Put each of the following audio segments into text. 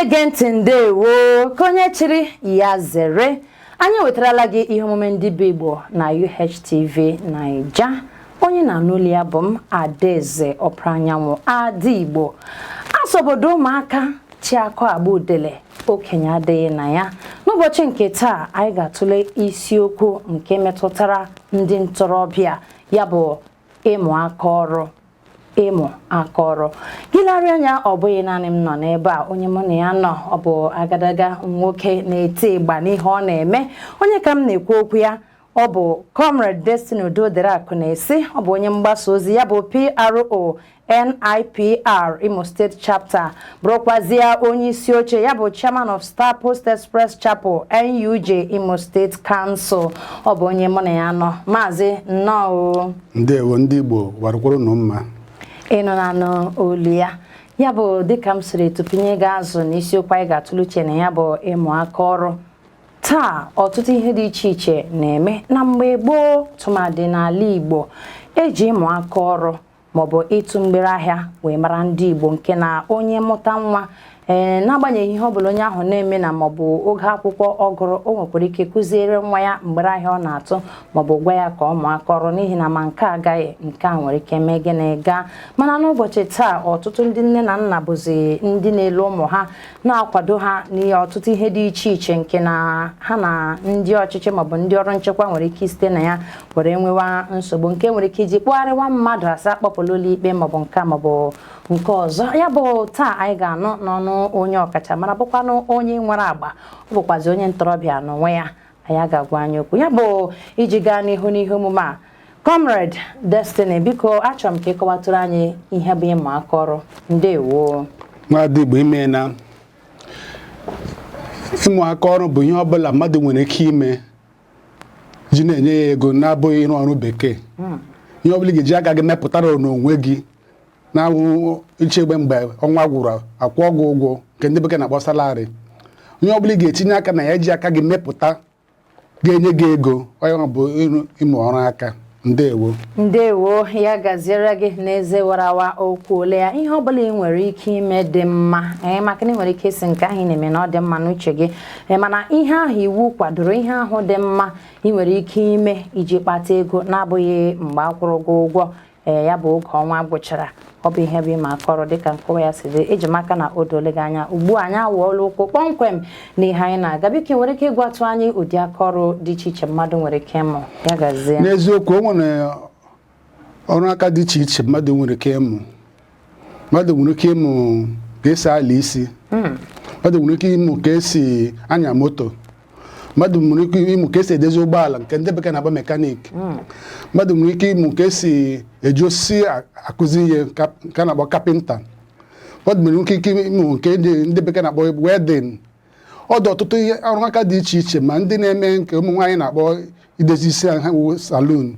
na-ege ntị ndewo ka onye chiri ya zere. Anyị wetarala gị ihe omume ndị bụ Igbo na UHTV Naija. Onye na-anụli ya bụ m Adaeze Ọpranyanwụ Ada Igbo. Asobodo ụmụaka Chiakọ Agbudele okenye adịghị na ya. N'ụbọchị nke taa anyị ga-atụle isiokwu nke metụtara ndị ntorobịa, ya bụ ịmụ aka ọrụ. Ịmụ aka ọrụ. Gịlarị anya ọ bụghị naanị m nọ n'ebe a, onye mụ na ya nọ ọ bụ agadaga nwoke na-eti ịgba n'ihe ọ na-eme. Onye ka m na-ekwu okwu ya ọ bụ Comrade Destiny Udoderaku na-esi, ọ bụ onye mgbasa ozi, ya bụ PRO NIPR Imo State Chapter, bụrụkwazịa onye isi oche, ya bụ Chairman of Star Post Express Chapel NUJ Imo State Council. Ọ bụ onye mụ na ya nọ. Maazị nnọọ. Ndewo ndị Igbo warụkwara unu mma. Ịnọ na n'olu ya. Ya bụ dịka m siri tụpinye gị azụ n'isiokwu anyị ga-atụle uche na ya bụ ịmụ aka ọrụ. Taa ọtụtụ ihe dị iche iche na-eme. Na mgbe gboo, tụmadị n'ala Igbo, eji ịmụ aka ọrụ maọbụ ịtụ mgbere ahịa wee mara ndị Igbo, nke na onye mụta nwa n'agbanyeghị ihe ọ bụla onye ahụ na-eme na maọbụ oge akwụkwọ ọgụrụ, o nwekwara ike kụziere nwa ya mgbere ahịa ọ na-atụ maọbụ gwa ya ka ọ mụọ aka ọrụ, n'ihi na ma nke agaghị nke a nwere ike mee gịnị gaa. Mana n'ụbọchị taa ọtụtụ ndị nne na nna bụzi ndị na-ele ụmụ ha, na-akwado ha n'ihe ọtụtụ ihe dị iche iche nke na ha na ndị ọchịchị maọbụ ndị ọrụ nchekwa nwere ike site na ya were nwewa nsogbu, nke nwere ike iji kpụgharịwa mmadụ asa kpọpụrụ ụlọ ikpe maọbụ nke maọbụ nke ọzọ. Ya bụ taa anyị ga-anụ n'ọnụ onye ọkachamara, bụkwanụ onye nwere agba, ọ bụkwazi onye ntorobịa n'onwe ya. Anyị ga-agwa anyị okwu ya bụ iji gaa n'ihu n'ihe omume a. Comrade Destiny, biko achọrọ m ka ịkọwatụrụ anyị ihe bụ ịmụ aka ọrụ. Ndewo. Nwaada Igbo, ime na ịmụ aka ọrụ bụ ihe ọbụla mmadụ nwere ike ime ji na-enye ya ego na-abụghị ịrụ ọrụ bekee. Ihe ọbụla ga-eji aka gị mepụtara n'onwe gị na-awụ ichegbe mgbe ọnwa gwụrụ akwụọ gị ụgwọ nke ndị bekee na-akpọ salari. Onye ọbụla ga-etinye aka na ya iji aka gị mepụta ga-enye gị ego, onye bụ ịmụ ọrụ aka. Ndewo. Ndewo, ya gaziere gị n'eze warawa okwu ole ya. Ihe ọbụla ị nwere ike ime dị mma, maka na ị nwere ike isi nke ahụ ị na-eme na ọ dị mma n'uche gị, mana ihe ahụ iwu kwadoro, ihe ahụ dị mma ị nwere ike ime iji kpata ego na-abụghị mgbe akwụrụ gị ụgwọ ya bụ oge ọnwa gwụchara. Ọ bụ ihe bụ ịmụ aka ọrụ dịka nkọwa ya si dị. Eji maka na o dole gị anya. Ugbu a anyị awụọla ụkwụ kpọmkwem n'ihe anyị na-aga. Biko nwere ike ịgwatụ anyị ụdị aka ọrụ dị iche iche mmadụ nwere ike ịmụ. Ya gazie. N'eziokwu, o nwere ọrụ aka dị iche iche mmadụ nwere ike ịmụ. Mmadụ nwere ike ịmụ ka esi ala isi. Mmadụ nwere ike ịmụ ka esi anya moto. Mmadụ nwere ike ịmụ ka esi edezi ụgbọala nke ndị bekee na-agba mekanik. Mmadụ nwere ike ịmụ ka esi eji osisi akụzi ihe nke a na-akpọ kapịnta. Mmadụ nwere ike ịmụ nke ndị bekee na-akpọ wedin. Ọ dị ọtụtụ ihe ọrụ aka dị iche iche, ma ndị na-eme nke ụmụ nwaanyị na-akpọ idezi isi ha wụ salon.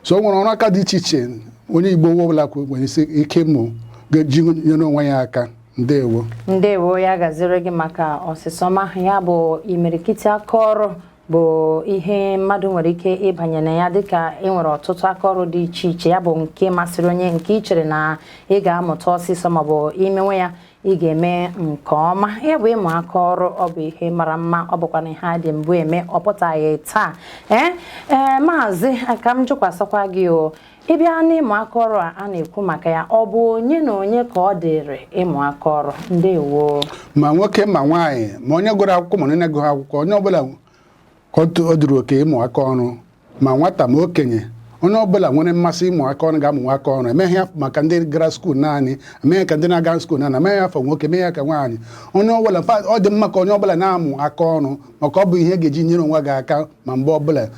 So o nwere ọrụ aka dị iche iche onye Igbo ọbụla nwere ike ịmụ ga-eji nyere onwe ya aka. Ndewo. Ndewo, ya gaziri gị maka ọsịsọma. Ya bụ imirikiti aka ọrụ bụ ihe mmadụ nwere ike ịbanye na ya, dịka ị nwere ọtụtụ aka ọrụ dị iche iche. Ya bụ nke masịrị onye, nke ị chere na ị ga-amụta ọsịsọ maọbụ imenwe ya ị ga-eme nke ọma. Ya bụ ịmụ aka ọrụ, ọ bụ ihe mara mma, ọ bụkwa na ihe dị mbụ eme, ọ pụtaghị taa. Maazị, ka m jụkwasịkwa gị o, ịbịa n'ịmụ aka ọrụ a na-ekwu maka ya, ọ bụ onye na onye ka ọ dịrị ịmụ aka ọrụ? Ndewo. Ma nwoke ma nwaanyị, ma onye gụrụ akwụkwọ ma onye na-agụghị akwụkwọ, onye ọbụla ka ọ dịrị oke ịmụ aka ọrụ, ma nwata ma okenye. Onye ọbụla nwere mmasị ịmụ aka ọrụ ga-amụ aka ọrụ. Emeghị ya maka ndị gara skuul naanị, emeghị ka ndị na-aga skuul naanị, emeghị ya afọ nwoke, emeghị ya ka nwaanyị. Onye ọbụla, ọ dị mma ka onye ọbụla na-amụ aka ọrụ, maka ọ bụ ihe ga-eji nyere onwe gị aka ma mgbe ọbụla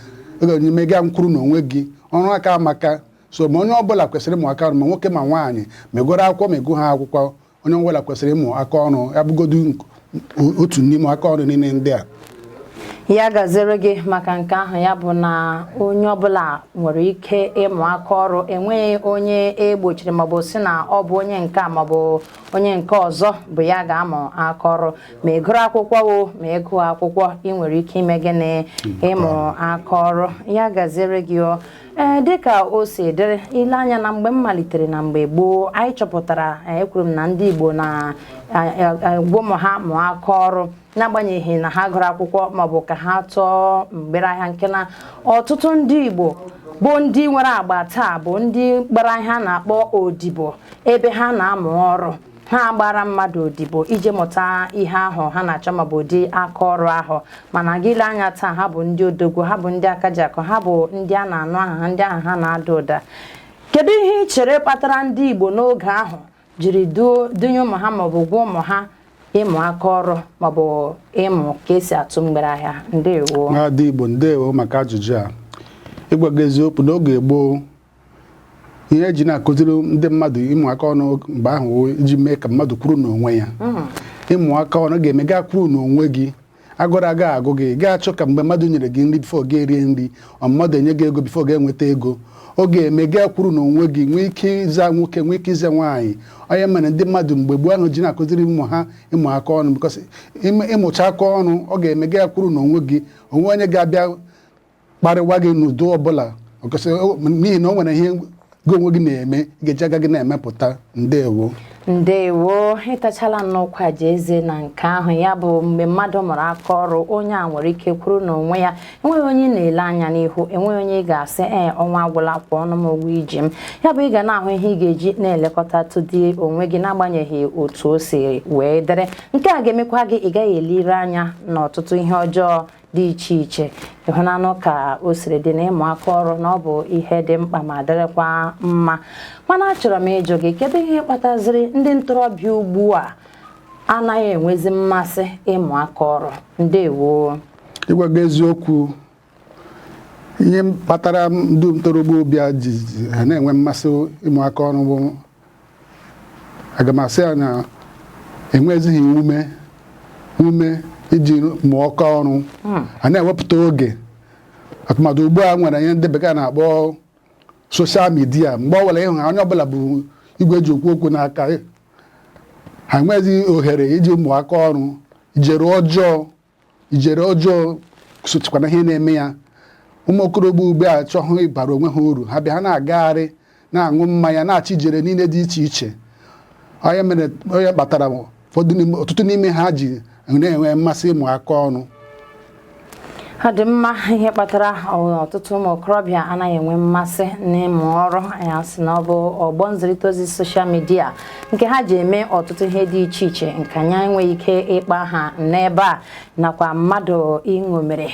ime ga nkwuru n'onwe gị. Ọrụ aka amaka. So ma onye ọbụla kwesịrị ịmụ aka ọrụ, ma nwoke ma nwaanyị, ma egoro akwụkwọ ma ego ha akwụkwọ, onye ọbụla kwesịrị ịmụ aka ọrụ, ya bụgodu otu n'ime aka ọrụ niile ndị a. Ya gazere gị maka nke ahụ. Ya bụ na onye ọbụla nwere ike ịmụ aka ọrụ, enweghị onye egbochiri maọbụ si na ọ bụ onye nke a maọbụ onye nke ọzọ bụ ya ga-amụ aka ọrụ. Ma ịgụrụ akwụkwọ o ma ịgụ akwụkwọ, ị nwere ike ime gịnị? Ịmụ aka ọrụ. Ya gazere gị o. Dịka o si dịrị, ile anya na mgbe m malitere na mgbe gboo, anyị chọpụtara, ekwuru m na ndị Igbo na gwa ụmụ ha mụọ aka ọrụ n'agbanyeghị na ha gụrụ akwụkwọ maọbụ ka ha tụọ mgbere ahịa, nke na ọtụtụ ndị Igbo bụ ndị nwere agba taa bụ ndị gbara ihe a na-akpọ odibo, ebe ha na-amụ ọrụ. Ha gbara mmadụ odibo iji mụta ihe ahụ ha na-achọ maọbụ ụdị aka ọrụ ahụ, mana gị lee anya taa ha bụ ndị odogwu, ha bụ ndị akajiakụ, ha bụ ndị a na-anụ aha ha, ndị aha ha na-ada ụda. Kedu ihe ị chere kpatara ndị Igbo n'oge ahụ jiri dunye ụmụ ha maọbụ gwa ụmụ ha ịmụ aka ọrụ maọbụ ịmụ ka esi atụ mgbere ahịa? Ndewo. Ndị Igbo ndewo maka ajụjụ a. Ịgwa gị eziokwu, n'oge gboo ihe eji na-akụziri ndị mmadụ ịmụ aka ọrụ mgbe ahụ iji mee ka mmadụ kwuru n'onwe ya. Ịmụ aka ọrụ ga-eme gaa kwuru n'onwe gị, agụrụ aga agụ gị, gaa achọ ka mgbe mmadụ nyere gị nri bifo ga erie nri, ọ mmadụ enye gị ego bifo ga-enweta ego. Ọ ga-eme gaa kwuru n'onwe gị, nwee ike ịza nwoke, nwee ike ịza nwaanyị. Onye mere ndị mmadụ mgbe gboo ahụ ji na-akụziri ụmụ ha ịmụ aka ọrụ, because ịmụcha aka ọrụ ọ ga-eme gaa kwuru n'onwe gị, onwe onye ga-abịa kparịwa gị n'ụdị ọbụla, n'ihi na o nwere ihe gị onwe gị na-eme, ga-eji aga gị na-emepụta. Ndewo. Ndewo. Ịtachala nnọkwa ji eze na nke ahụ, ya bụ mgbe mmadụ mụrụ aka ọrụ onye a nwere ike kwuru n'onwe ya, enweghị onye na-ele anya n'ihu, enweghị onye ga-asị ọnwa agwụla kwa ọnụ m ụgwọ iji m. Ya bụ ị ga na-ahụ ihe ị ga-eji na-elekọta tụdị onwe gị n'agbanyeghị otu o si wee dere. Nke a ga-emekwa gị ị gaghị eliri anya n'ọtụtụ ihe ọjọọ dị iche iche. Ịhụnanụ ka o siri dị n'ịmụ aka ọrụ na ọ bụ ihe dị mkpa ma dịrịkwa mma. Mana achọrọ m ịjụ gị, kedu ihe kpataziri ndị ntorobịa ugbu a anaghị enwezi mmasị ịmụ aka ọrụ? Ndewo. Ịgwa gị eziokwu, ihe kpatara ndị ntorobịa ji ha na-enwe mmasị ịmụ aka ọrụ bụ, aga m asị ya na enwezighị ume iji mụọ aka ọrụ. A na-ewepụta oge, atụmadụ ugbu a nwere ihe ndị bekee na-akpọ soshal midia. Mgbe ọ bụla ịhụ ha onye ọbụla bụ igwe eji okwu okwu n'aka, ha enweghị ohere iji mụọ aka ọrụ. Ijere ọjọọ sochikwana ihe na-eme ya. Ụmụ okorobịa ugbu a achọghị ịbara onwe ha uru, ha bịa ha na-agagharị na-aṅụ mmanya, na-achọ ijere niile dị iche iche. Onye kpatara ọtụtụ n'ime ha ji na-enwe mmasị ịmụ aka ọrụ. Ha dị mma. Ihe kpatara ọtụtụ ụmụ okorobịa anaghị enwe mmasị n'ịmụ ọrụ ya sị na ọ bụ ọgbọ nzirịta ozi soshal midia nke ha ji eme ọtụtụ ihe dị iche iche, nke anyị enweghị ike ịkpa ha n'ebe a, nakwa mmadụ ịṅomere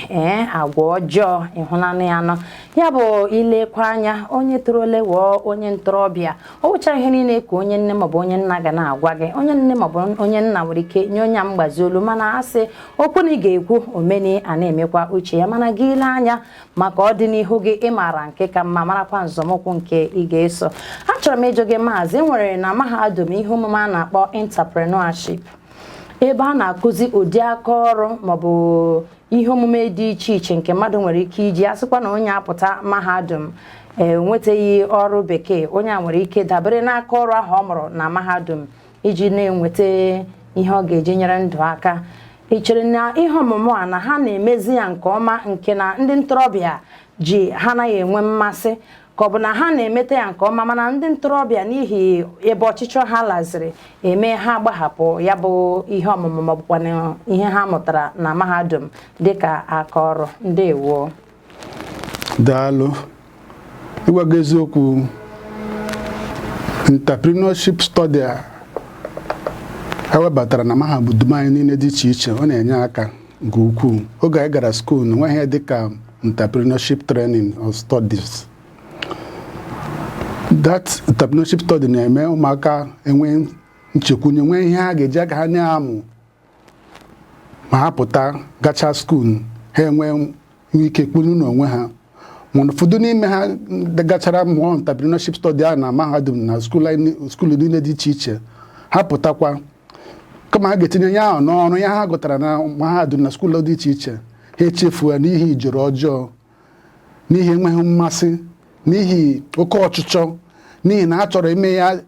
agwa ọjọọ ịhụnanụ ya nọ. Ya bụ ilekwa anya, onye torole wụọ onye ntorobịa, o wụcha ihe niile ka onye nne maọbụ onye nna ga na-agwa gị. Onye nne maọbụ onye nna nwere ike nye onye mgbazi olu, mana asị okwu na ị ga-ekwu omeni a na-emekwa uche ya. Mana gị ile anya maka ọdịnihu gị, ịmara nke ka mma, marakwa nzọmụkwụ nke ị ga-eso. Achọrọ m ịjụ gị, maazị, enwere na mahadum ihe omume a na-akpọ entrepreneurship, ebe a na-akụzi ụdị aka ọrụ maọbụ ihe omume dị iche iche nke mmadụ nwere ike iji. Asịkwa na onye apụta mahadum enwetaghị ọrụ bekee, onye a nwere ike dabere n'aka ọrụ ahụ ọ mụrụ na mahadum iji na-enweta ihe ọ ga-eji nyere ndụ aka. Ị chere na ihe ọmụmụ a na ha na-emezi ya nke ọma, nke na ndị ntorobịa ji ha anaghị enwe mmasị, ka ọ bụ na ha na-emeta ya nke ọma mana ndị ntorobịa n'ihi ebe ọchịchọ ha laziri eme ha gbahapụ ya bụ ihe ọmụmụ maọbụkwa na ihe ha mụtara na mahadum dịka aka ọrụ? Ndewo. Daalụ. Ịgwa gị eziokwu, entrepreneurship study ewebatara na mahadum anyị niile dị iche iche, ọ na-enye aka nke ukwuu. Oge anyị gara skuul na nweghị dịka entrepreneurship training or studies. That entrepreneurship study na-eme ụmụaka enwe nchekwunye, nwee ihe ha ga-eji aka ha na-amụ ma ha pụta gacha skuul, ha enwe ike kwuru n'onwe ha. Mana ụfọdụ n'ime ha gachara mụọ entrepreneurship study a na mahadum na skuul niile dị iche iche, ha pụtakwa kama ha ga-etinye ya ahụ n'ọrụ ya ha gụtara na mahadum na skuul dị iche iche, ha echefuo n'ihi ijere ọjọọ, n'ihi enweghị mmasị, n'ihi oke ọchịchọ, n'ihi na ha chọrọ ime ya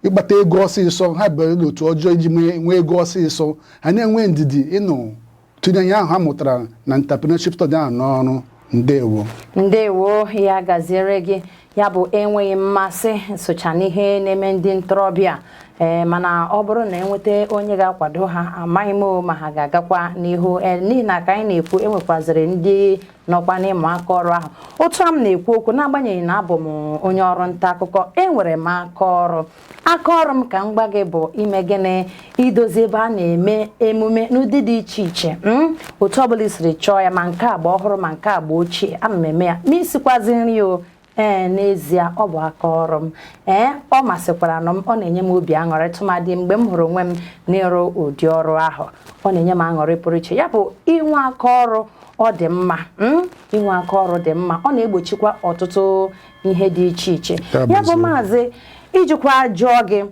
ịgbata ego ọsịsọ. Ha bịara n'otu ọjọọ iji nwee ego ọsịsọ, ha na-enwe ndidi ịnụ tinye ya ahụ ha mụtara na entrepreneurship study ahụ n'ọrụ. Ndewo. Ndewo. Ya gaziere gị. Ya bụ enweghị mmasị socha n'ihe na-eme ndị ntorobịa mana ọ bụrụ na enweta onye ga-akwado ha amaghị m ma ha ga-agakwa n'ihu n'ihi na ka anyị na-ekwu enwekwaziri ndị nọkwa n'ịmụ aka ọrụ ahụ otu a m na-ekwu okwu n'agbanyeghị na abụ m onye ọrụ nta akụkọ enwere m aka ọrụ m ka m gwa gị bụ ime gịnị idozi ebe a na-eme emume n'ụdị dị iche iche otu ọbụla isiri chọọ ya ma nke agba ọhụrụ ma nke agba ochie ana m eme ya ma isikwazi nri o n'ezie ọ bụ aka ọrụ m ọ masịkwara m ọ na-enye m obi aṅụrị tụmadị mgbe m hụrụ onwe m n'ịrụ ụdị ọrụ ahụ ọ na-enye m aṅụrị pụrụ iche ya bụ inwe aka ọrụ ọ dị mma inwe aka ọrụ dị mma ọ na-egbochikwa ọtụtụ ihe dị iche iche ya bụ maazị ijikwa jụọ gị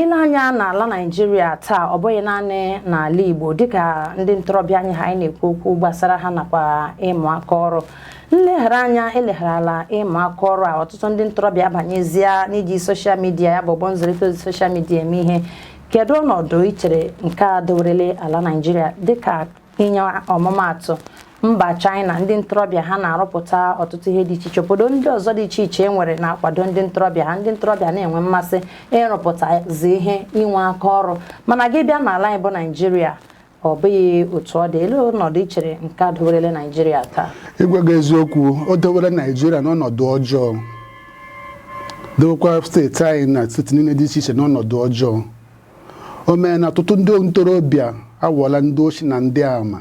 n'anya n'ala Naịjirịa taa ọ bụghị naanị n'ala Igbo dịka ndị ntorobịa anyị ha anyị na-ekwu okwu gbasara ha nakwa ịmụ aka ọrụ nleghara anya elegharala ịmụ aka ọrụ a ọtụtụ ndị ntorobịa abanyezie n'iji soshal midia ya bụ nzirịta ozi soshal midia eme ihe kedu ọnọdụ ichere nke a dowerele ala Naịjirịa dịka inye ọmụmaatụ mba China ndị ntorobịa ha na-arụpụta ọtụtụ ihe dị iche iche obodo ndị ọzọ dị iche iche enwere na-akwado ndị ntorobịa ha ndị ntorobịa na-enwe mmasị ịrụpụtazi ihe inwe aka ọrụ mana gị bịa n'ala anyị bụ Naịjirịa ọ bụghị otu ọ dị elu ọnọdụ ichere nke a dowerele Naịjirịa taa ịgwa gị eziokwu o dowere Naịjirịa n'ọnọdụ ọjọọ dowekwa steeti anyị na steeti niile dị iche iche n'ọnọdụ ọjọọ o mee na ọtụtụ ndị ntorobịa awọla ndị ochi na ndị ama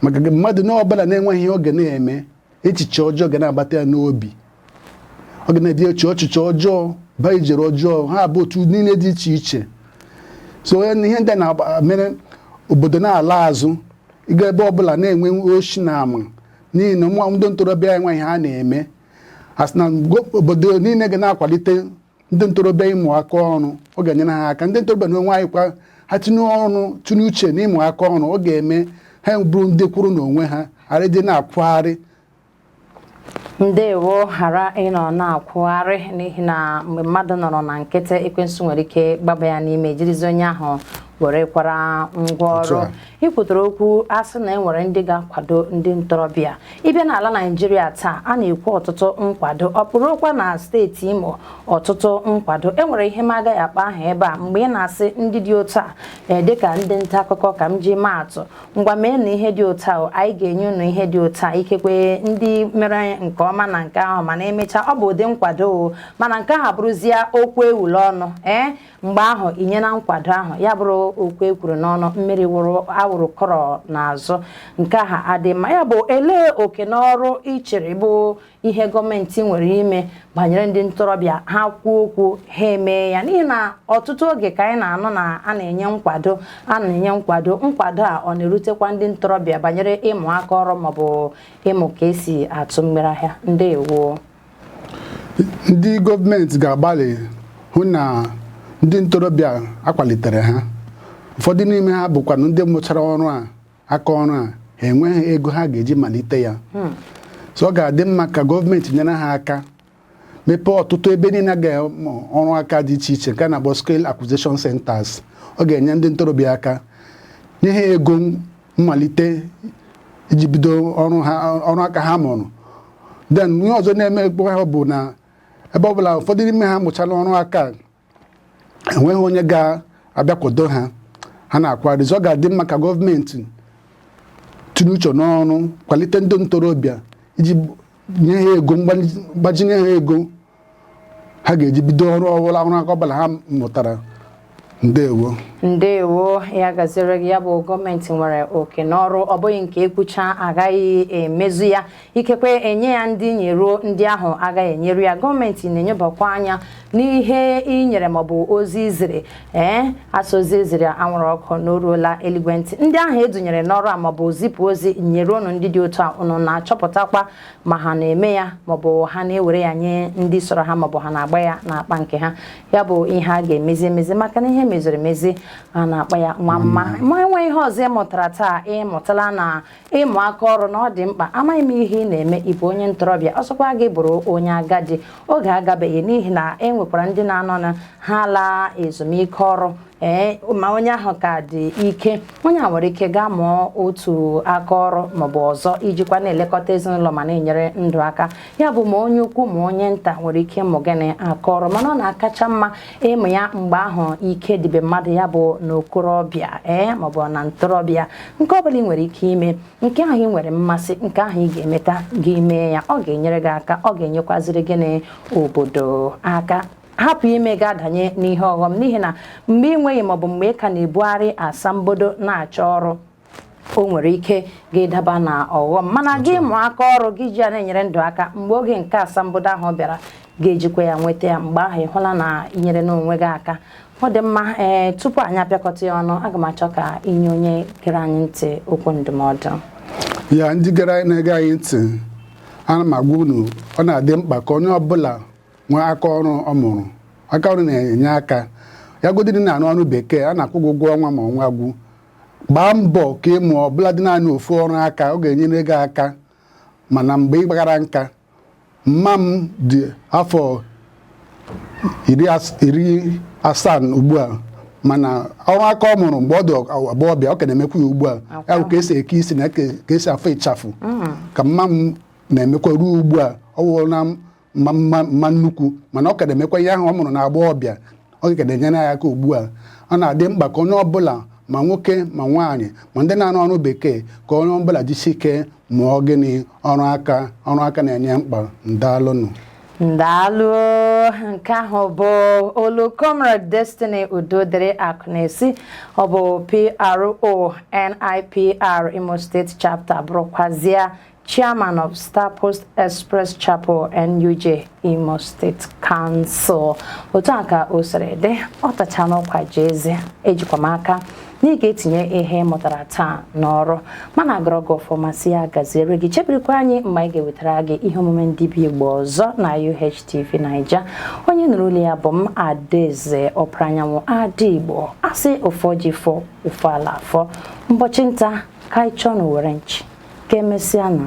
maka mmadụ n'ọbụla na-enweghị ihe oge na-eme echiche ọjọọ ga na-agbata ya n'obi ọ ga na-ebi echiche ọjọọ baa ijere ọjọọ ha bụ otu niile dị iche iche so ihe ndị na-mere obodo na-ala azụ ịga ebe ọbụla na-enwe ochi na ama n'ihi na nwa ndị ntorobịa enweghị ha na-eme asị na obodo niile ga na-akwalite ndị ntorobịa ịmụ aka ọrụ ọ ga-enyere ha aka ndị ntorobịa na onwe anyị kwa ha tinye uche n'ịmụ aka ọrụ ọ ga-eme ha bụrụ ndị kwuru n'onwe ha ghara ịdị na-akwụgharị ndewo ghara ịnọ na-akwụgharị n'ihi na mgbe mmadụ nọrọ na nkịtị ekwensu nwere ike gbaba ya n'ime jirizi onye ahụ were kwara ngwa ọrụ ikwutara okwu asị na enwere ndị ga-akwado ndị ntorobịa ịbịa n'ala Naịjirịa taa a na-ekwu ọtụtụ nkwado ọ pụrụkwa na steeti Imo ọtụtụ nkwado enwere ihe m agaghị akpa aha ebe a mgbe ị na-asị ndị dị otu a dịka ndị nta akụkọ ka m ji maatụ ngwa mee na ihe dị otu a anyị ga-enye unu ihe dị otu a ikekwe ndị mere nke ọma na nke ahụ mana emechaa ọ bụ ụdị nkwado mana nke ahụ abụrụzie okwu ewule ọnụ mgbe ahụ inye na nkwado ahụ ya bụrụ okwu ekwuru n'ọnụ mmiri awụrụ kọrọ n'azụ nke ahụ adị mma ya bụ elee oke n'ọrụ ichere bụ ihe gọọmenti nwere ime banyere ndị ntorobịa ha kwuo okwu ha eme ya n'ihi na ọtụtụ oge ka anyị na-anụ na a na-enye nkwado nkwado a ọ na-erutekwa ndị ntorobịa banyere ịmụ aka ọrụ maọbụ ịmụ ka esi atụ mmiri ahịa ndewo ndị gọọmenti ga-agbalị hụ na ndị ntorobịa akwalitere ha ụfọdụ n'ime ha bụkwa ndị mụchara aka ọrụ a ha enweghị ego ha ga-eji malite ya so ọ ga-adị mma ka gọọmenti nyere ha aka mepee ọtụtụ ebe niile ga-amụ ọrụ aka dị iche iche nke a na-akpọ skill acquisition centers ọ ga-enye ndị ntorobịa aka nye ha ego mmalite iji bido ọrụ aka ha mụrụ then ihe ọzọ na-eme ha bụ na ebe ọbụla ụfọdụ n'ime ha mụchara ọrụ aka enweghị onye ga-abịakwado ha na-akwarizi ọ ga-adị mma ka gọọmenti tinye uche n'ọrụ kwalite ndị ntorobịa iji nye ha ego mgbajinye ha ego ha ga-eji bido ọrụ aka ọbụla ha mụtara ndewo ya gaziri gị ya bụ gọọmenti nwere oke n'ọrụ ọ bụghị nke ekwucha agaghị emezu ya ikekwe enye ya ndị nyeruo ndị ahụ agaghị enyeru ya gọọmenti na-enyebakwa anya n'ihe inyere maọbụ ozi iziri asụ ozi iziri anwụrụ ọkụ n'oruola eluigwe ntị ndị ahụ edunyere n'ọrụ a maọbụ zipụ ozi nyere unu ndị dị otu a unu na-achọpụtakwa ma ha na-eme ya maọbụ ha na-ewere ya nye ndị sọrọ ha maọbụ ha na-agba ya n'akpa nke ha ya bụ ihe a ga-emezi emezi maka na ihe meziri emezi a na-akpa ya nwa mma ma enwe ihe ọzọ ịmụtara taa ịmụtala na ịmụ aka ọrụ na ọ dị mkpa amaghị m ihe ị na-eme ịbụ onye ntorobịa ọsọkwa gị bụrụ onye agadi oge agabeghị n'ihi na enwekwara ndị na-anọ na ha laa ezumike ọrụ ma onye ahụ ka dị ike onye a nwere ike gaa mụọ otu aka ọrụ maọbụ ọzọ ijikwa na-elekọta ezinụlọ ma na-enyere ndụ aka ya bụ ma onye ukwu ma onye nta nwere ike ịmụ gịnị aka ọrụ mana ọ na-akacha mma ịmụ ya mgbe ahụ ike dịbe mmadụ ya bụ n'okorobịa maọbụ na ntorobịa nke ọbụla ị nwere ike ime nke ahụ ị nwere mmasị nke ahụ ị ga-emeta gị mee ya ọ ga-enyere gị aka ọ ga-enyekwaziri gị obodo aka hapụ ime gị adanye n'ihe ọghọm n'ihi na mgbe ị nweghị maọbụ mgbe ị ka na-ebugharị asambodo na-achọ ọrụ o nwere ike gị daba na ọghọm mana gị mụọ aka ọrụ gị ji ya na-enyere ndụ aka mgbe oge nke asambodo ahụ bịara ga-ejikwa ya nweta ya mgbe ahụ ị hụla na inyere n'onwe gị aka ọ dị mma tupu anyị apịakọta ya ọnụ aga m achọ ka inye onye gere anyị ntị okwu ndụmọdụ ya ndị gara na-ege anyị ntị ana m agwa unu ọ na-adị mkpa ka onye ọbụla nwee aka ọrụ ọ mụrụ aka ọrụ na-enye aka ya godịrị na anụ ọrụ bekee a na-akwụ gị ụgwọ ọnwa ma ọnwa gwụ gbaa mbọ ka ị mụọ ọbụla dị naanị ofu ọrụ aka ọ ga-enyere gị aka mana mgbe ị gbagara nka mma m dị afọ 70 ugbu a mana ọrụ aka ọ mụrụ mgbe ọ dị agbọghọbịa ọ ka na-emekwa ya ugbu a ya bụ ka esi eke isi na ka esi afọ ịchafụ ka mma m na-emekwa ruo ugbu a ọ wụrụ na mma nnukwu mana ọ ka na-emekwa ihe ahụ ọ mụrụ na agbọghọbịa ọ ka na-enyere ya aka ugbu a ọ na-adị mkpa ka onye ọbụla ma nwoke ma nwaanyị ma ndị na-arụ ọrụ bekee ka onye ọbụla jisi ike mụọ gịnị ọrụ aka na-enye mkpa ndalụnụ ndalụ nke ahụ bụ olu Comrade Destiny Udodere Akụnesi ọ bụ PRO NIPR Imo State Chapter bụrụkwazịa Chairman of Star Post Express Chapel NUJ Imo State Council otu a ka o siri dị ọ tacha n'ọkwa jezi ejikwa m aka na ị ga-etinye ihe mụtara taa n'ọrụ mana agọrọgọ fọmasị ya gaziere gị chebirikwa anyị mgbe anyị ga-ewetara gị ihe omume ndị bi Igbo ọzọ na UHTV Naija onye nụrụ olu ya bụ m Adaeze Ọpara Anyanwụ Ada Igbo asị ụfọ ji fọ ụfọ ala afọ ụbọchị nta ka anyị chọọ n'Owerre nchi ka emesịa na